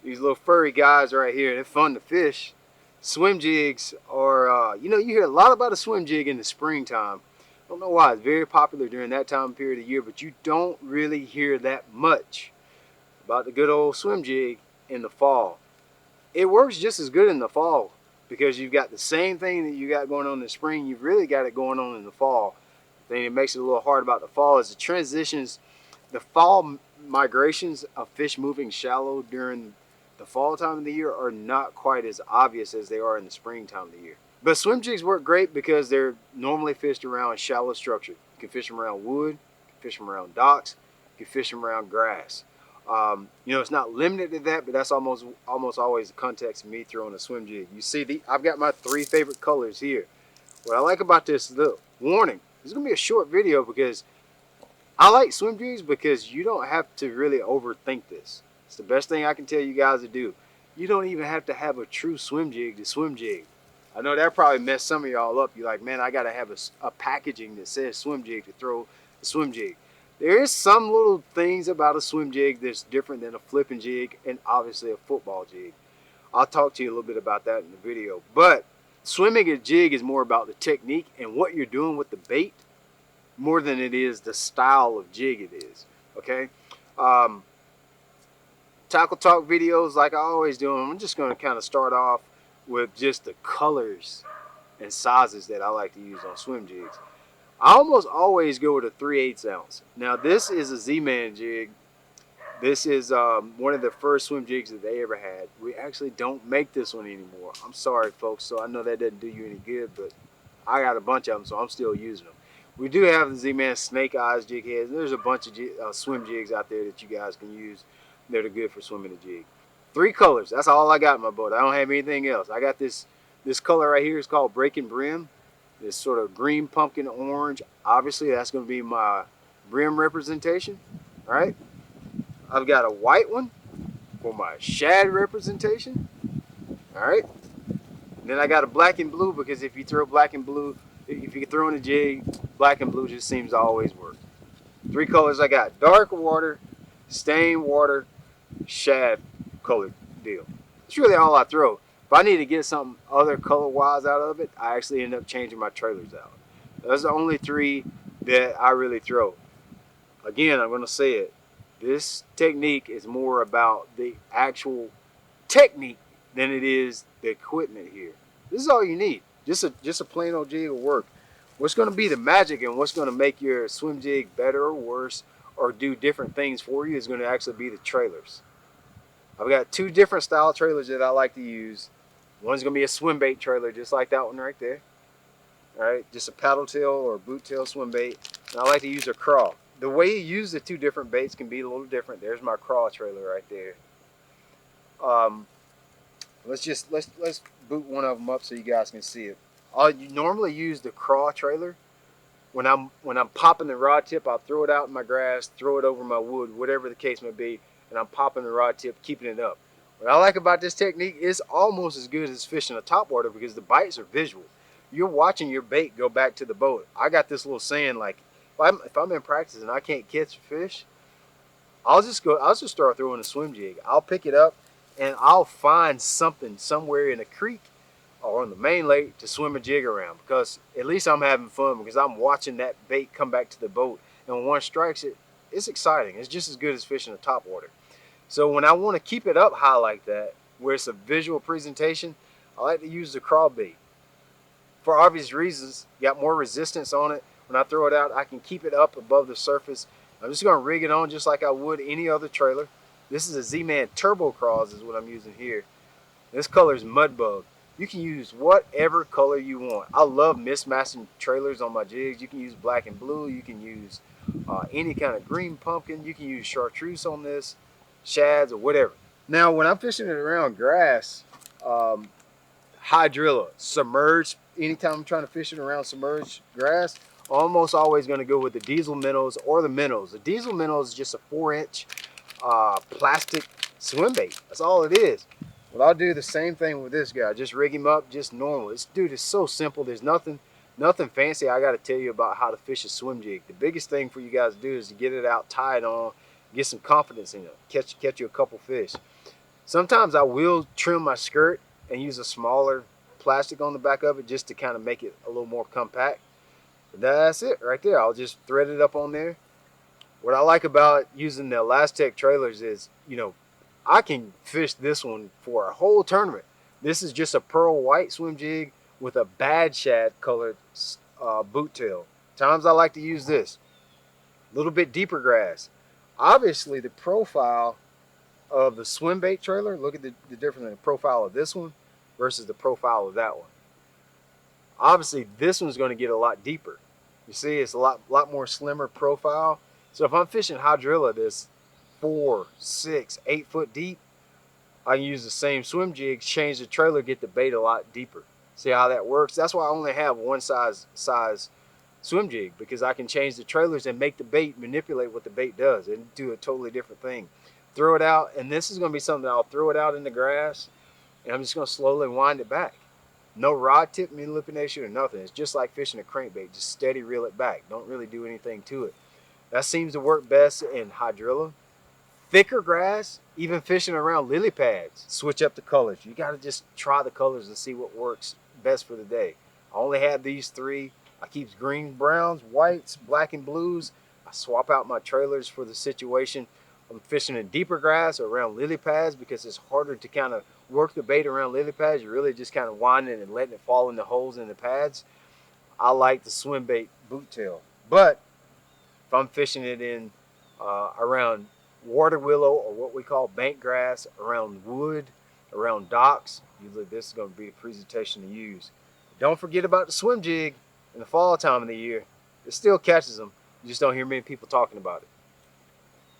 These little furry guys right here, they're fun to fish. Swim jigs are, you hear a lot about a swim jig in the springtime. I don't know why, it's very popular during that time period of year, but you don't really hear that much about the good old swim jig in the fall. It works just as good in the fall because you've got the same thing that you got going on in the spring. You've really got it going on in the fall. The thing that makes it a little hard about the fall is the transitions. The fall migrations of fish moving shallow during the fall time of the year are not quite as obvious as they are in the spring time of the year. But swim jigs work great because they're normally fished around shallow structure. You can fish them around wood, you can fish them around docks, you can fish them around grass. It's not limited to that, but that's almost always the context of me throwing a swim jig. You see, I've got my 3 favorite colors here. What I like about this, look, warning, this is going to be a short video because I like swim jigs because you don't have to really overthink this. It's the best thing I can tell you guys to do. You don't even have to have a true swim jig to swim jig. I know that probably messed some of y'all up. You're like, man, I got to have a packaging that says swim jig to throw a swim jig. There is some little things about a swim jig that's different than a flipping jig and obviously a football jig. I'll talk to you a little bit about that in the video. But swimming a jig is more about the technique and what you're doing with the bait more than it is the style of jig it is. Okay? Tackle talk videos like I always do. I'm just going to kind of start off with just the colors and sizes that I like to use on swim jigs. I almost always go with a 3/8 ounce. Now this is a Z-Man jig. This is one of the first swim jigs that they ever had. We actually don't make this one anymore. I'm sorry folks, so I know that doesn't do you any good, but I got a bunch of them, so I'm still using them. We do have the Z-Man Snake Eyes jig heads. There's a bunch of swim jigs out there that you guys can use that are good for swimming a jig. 3 colors, that's all I got in my boat. I don't have anything else. I got this color right here. It's called Breaking Brim. This sort of green pumpkin orange. Obviously that's going to be my brim representation. All right. I've got a white one for my shad representation. All right. And then I got a black and blue because if you throw black and blue, if you throw in a jig, black and blue just seems to always work. 3 colors I got: dark water, stain water, shad colored deal. That's really all I throw. If I need to get something other color-wise out of it, I actually end up changing my trailers out. Those are the only 3 that I really throw. Again, I'm going to say it. This technique is more about the actual technique than it is the equipment here. This is all you need. Just a plain old jig will work. What's going to be the magic and what's going to make your swim jig better or worse or do different things for you is going to actually be the trailers. I've got 2 different style trailers that I like to use. One's going to be a swim bait trailer, just like that one right there. All right, just a paddle tail or boot tail swim bait. And I like to use a Craw. The way you use the 2 different baits can be a little different. There's my Craw trailer right there. Let's boot one of them up so you guys can see it. I normally use the Craw trailer when I'm popping the rod tip. I'll throw it out in my grass, throw it over my wood, whatever the case may be, and I'm popping the rod tip, keeping it up. What I like about this technique is almost as good as fishing a topwater because the bites are visual. You're watching your bait go back to the boat. I got this little saying, like if I'm in practice and I can't catch a fish, I'll just start throwing a swim jig. I'll pick it up and I'll find something somewhere in a creek or on the main lake to swim a jig around because at least I'm having fun because I'm watching that bait come back to the boat, and when one strikes it, it's exciting. It's just as good as fishing a topwater. So when I want to keep it up high like that, where it's a visual presentation, I like to use the Craw bait. For obvious reasons, got more resistance on it. When I throw it out, I can keep it up above the surface. I'm just going to rig it on just like I would any other trailer. This is a Z-Man Turbo Craws is what I'm using here. This color is Mudbug. You can use whatever color you want. I love mismatching trailers on my jigs. You can use black and blue. You can use any kind of green pumpkin. You can use chartreuse on this, shads or whatever. Now, when I'm fishing it around grass, hydrilla, submerged, anytime I'm trying to fish it around submerged grass, I'm almost always going to go with the diesel minnows or the minnows. The diesel minnows is just a 4-inch plastic swim bait. That's all it is. Well, I'll do the same thing with this guy. Just rig him up just normal. This dude is so simple. There's nothing fancy I got to tell you about how to fish a swim jig. The biggest thing for you guys to do is to get it out, tie it on, get some confidence in it, catch you a couple fish. Sometimes I will trim my skirt and use a smaller plastic on the back of it just to kind of make it a little more compact. But that's it right there. I'll just thread it up on there. What I like about using the Elastec trailers is, I can fish this one for a whole tournament. This is just a pearl white swim jig with a bad shad colored boot tail. Times I like to use this. A little bit deeper grass. Obviously, the profile of the swim bait trailer, look at the difference in the profile of this one versus the profile of that one. Obviously, this one's going to get a lot deeper. You see, it's a lot more slimmer profile. So if I'm fishing hydrilla this 4, 6, 8 foot deep, I can use the same swim jigs, change the trailer, get the bait a lot deeper. See how that works? That's why I only have one size swim jig, because I can change the trailers and make the bait manipulate what the bait does and do a totally different thing. Throw it out, and this is going to be something I'll throw it out in the grass, and I'm just going to slowly wind it back. No rod tip manipulation or nothing. It's just like fishing a crankbait. Just steady reel it back. Don't really do anything to it. That seems to work best in hydrilla. Thicker grass, even fishing around lily pads, switch up the colors. You got to just try the colors and see what works best for the day. I only have these 3. I keep greens, browns, whites, black, and blues. I swap out my trailers for the situation. I'm fishing in deeper grass or around lily pads because it's harder to kind of work the bait around lily pads. You're really just kind of winding and letting it fall in the holes in the pads. I like the swim bait boot tail. But if I'm fishing it in around water willow, or what we call bank grass, around wood, around docks, usually this is going to be a presentation to use. Don't forget about the swim jig in the fall time of the year. It still catches them. You just don't hear many people talking about it.